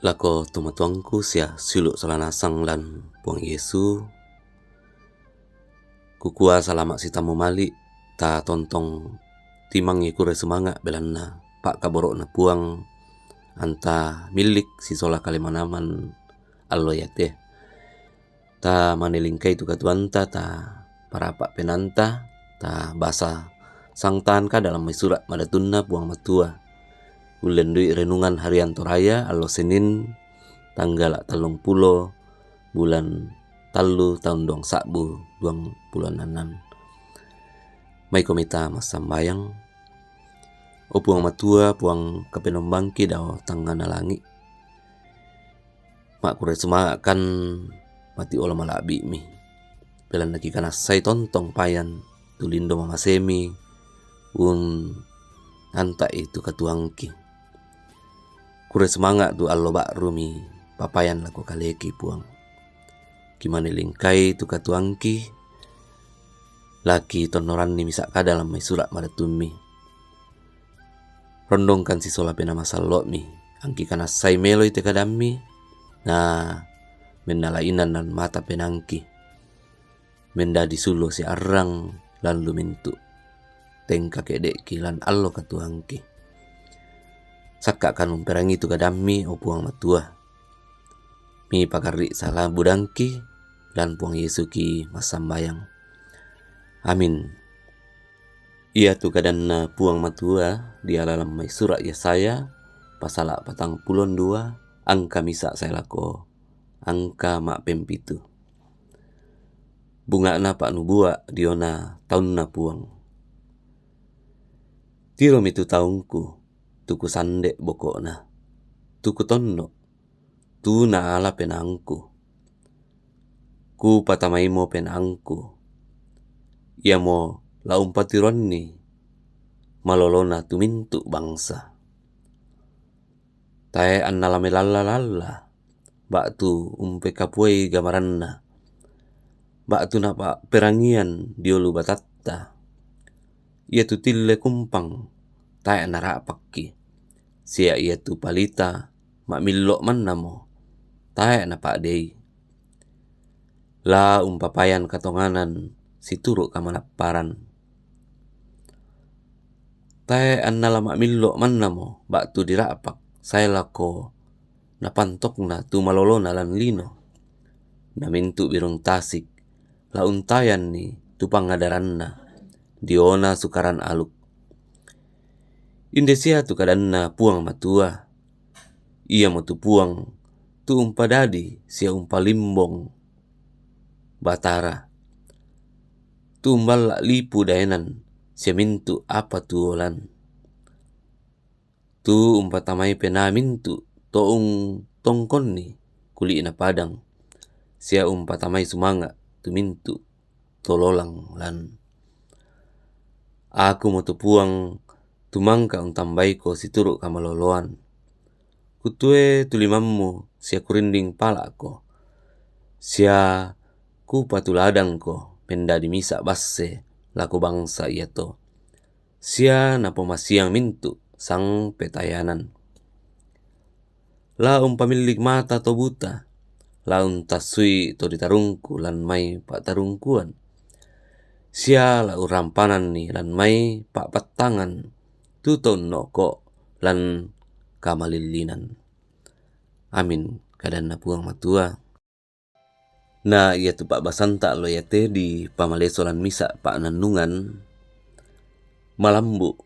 Lako tumatuangku sia suluk salanasang lan puang Yesu. Kukua salamak sitamu mali ta tontong timang ikure semangat belanna pak kaborok na puang anta milik sisola kalimanaman allo yate. Ta manelingkai tu katuanta ta parapak penanta ta basa sangtan ka dalam surat madatunna puang matua. Ulendui renungan harian toraya allo Senin tanggal 30 bulan talu tahun 2026. Mai komita masambayang o puang matua puang kapenombangki dao tangana langi. Mak kure suma kan mati ola malabi mi. Pelan lagi kana sai tontong payan tulindo mamasemi un anta itu katuangki. Kure semangat tu allo bak rumi papayan lako kaleki puang. Kimane lingkai tu katuangki laki tonoran ni misak ka dalam mai surat madatumi. Rondongkan si sola pena masalot mi angki kana sai melo ite kadami na mendalainan dan mata penangki. Menda disulo si arang lan lumintu tengka kedek kilan allo katuangki. Sakka kan umperangi tu kadami o puang matua. Mi pakari salah budangki dan puang Yesu ki masambayang. Amin. Ia tu kadanna puang matua dia dalam mai surat Yesaya pasal 42 angka misa saya lako angka mak pempitu. Bunga na pak nubua diona tahun na puang. Tiro mitu tahunku tuku sandek bokokna, tuku tonno, tu na ala penangku. Ku patamaimo penangku. Ia mo laumpatironni malolona tumintu bangsa. Tae annalame lalla baktu umpe kapuai gamaranna. Baktu na pak perangian diolu batatta. Ia tu tille kumpang tae narapakki. Sia ia tu palita mak millok mannamo tae na pak dei. La umpapayan katonganan situruk kamanaparan. Tae annala mak millok mannamo baktu dirapak saya lako napantokna tu malolona lan lino. Namintu birung tasik la untayan ni tu pangadaranna diona sukaran aluk. Indesia tu kadanna puang matua. Ia mo tu puang tu umpadadi sia umpalimbong batara. Tu umbal lipu daenan sia mintu apa tuolan. Tu umpatamai pena mintu toong tongkonni kuli na padang. Sia umpatamai sumanga tu mintu tololang lan. Aku mo tu puang tumangka untambaiko situruk kamaloloan. Kutue tulimammu sia kurinding palako. Sia ku patuladangko penda dimisa basse lako bangsa iato. Sia napo masiang mintu sang petayanan. La umpamilik mata to buta. La untasui to ditarungku lan mai pak tarungkuan. Sia la urampanan ni lan mai pak patangan. Tuton noko lan kamalilinan. Amin kadanna puang matua. Na ia tu pak basanta lo yate di pamaleso lan misa pak nanungan. Malambu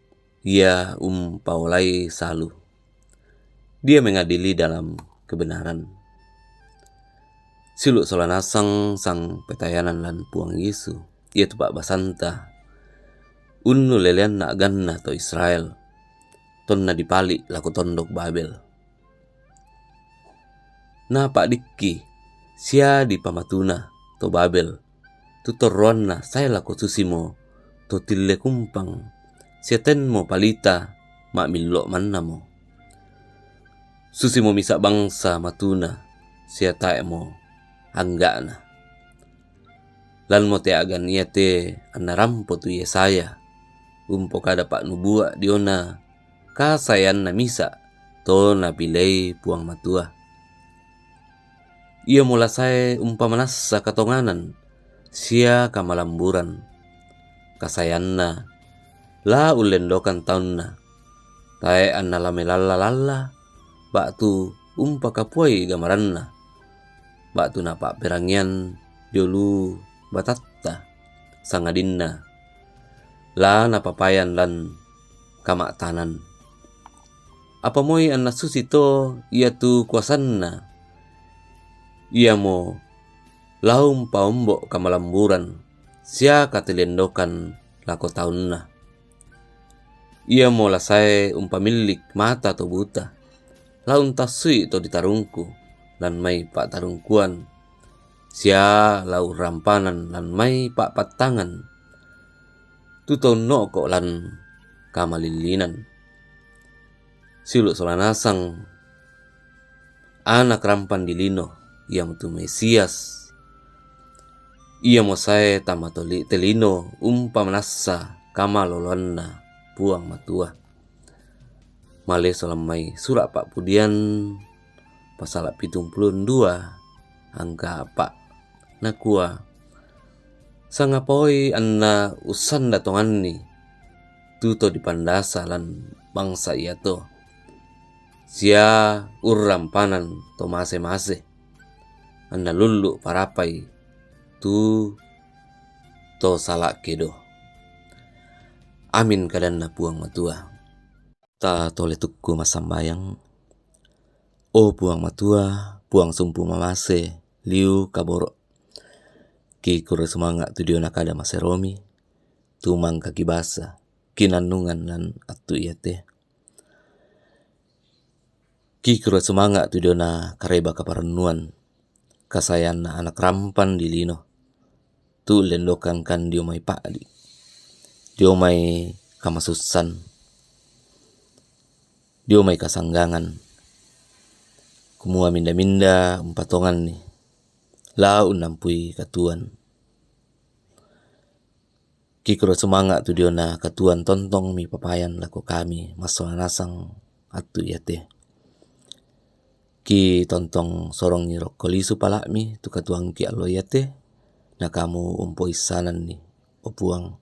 ia paulai salu. Dia mengadili dalam kebenaran. Siluk solanasang sang petayanan lan puang Yesu. Ia tu pak basanta. Unnu lelean nak ganna to Israel. Tonna dipalik laku tondok Babel. Na pak dikki. Sia di pamatuna to Babel. Tutoronna saya laku susimo. To tille kumpang. Sia tenmo palita. Mak millok mannamo. Susimo misa bangsa matuna. Sia taemo anggana. Lan mo te agan ia te anarampo tu Yesaya. Umpo kada pak nubua diona kasayan na misa to na pilay puang matua. Ia mula saya umpamanassa katonganan, sia kamalamburan, kasayanna, la ulendokan taunna, tae anna lamelalla baktu umpa kapuai gamaranna, baktu napak perangian diolu batatta, sangadinna, la napapayan lan kamak tanan. Apa moi anna susito ia tu kuasanna, ia mo laum paombok kamalamburan, sia katilendokan lako taunna. Ia mo lasai umpamilik mata to buta, laun tasui to ditarungku, lan mai pak tarungkuan, sia lau rampanan lan mai pak patangan, tuto noko lan kamalilinan. Silu solanasang anak rampan dilino, ia mutu Mesias. Ia mo saya tamatoli telino umpamanassa kamalolonna puang matua. Male solamai surat pak pudian pasal 72 angka pak nakua sangapoi anna usanda tonganni tuto dipandasa lan bangsa ia to. Sia urrampanan to mase-mase, anda lulu parapai tu to salak kedo. Amin kadanna puang matua. Ta tole tukku masambayang. O puang matua, puang sumpu mamase, liu kaboro. Ki kure semangat tu diona kada maseromi, tumang kaki basa, kinanungan lan atu iate. Ki kure semangat tu diona kareba kaparenuan, kasayan anak rampan di lino. Tu lendokan kan dio mai pakli, dio mai kamasusan, dio mai kasanggangan. Kumua minda-minda umpatongan ni, lau nampui katuan. Ki kure semangat tu diona katuan tontong mi papayan lako kami masola nasang atu iate. Ki tontong sorong ni rokkolisu palak mi tu katuang ki alo yate na kamu umpo isanan ni opuang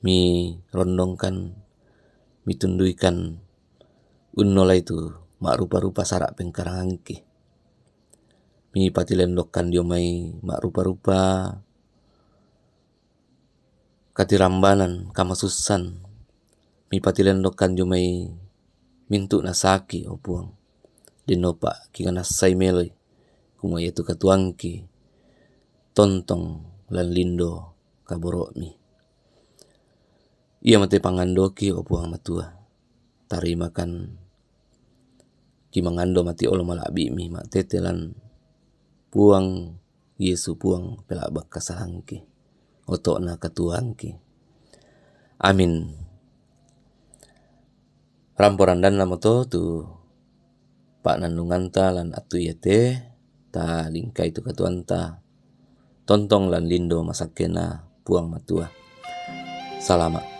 mi rondongkan mi tunduikan unnola itu mak rupa-rupa sarak pengkarangki mi patilendokkan dio mai mak rupa-rupa katirambanan kamasusan mi patilendokkan dio mai mintu nasaki opuang dinopa kikana sai meloi kuma yetu katuangki tontong lan lindo kaboro mi. Ia mate pangandoki opuang matua. Tarimakan ki mangando mati olo malabi mi mak tetelan puang Yesu puang pelabak kasahangki. Otok na katuangki. Amin. Ramporan dan lamoto tu pak nandunganta lan atu yete ta lingkai tu katuanta tontong lan lindo masakena puang matua. Salamat.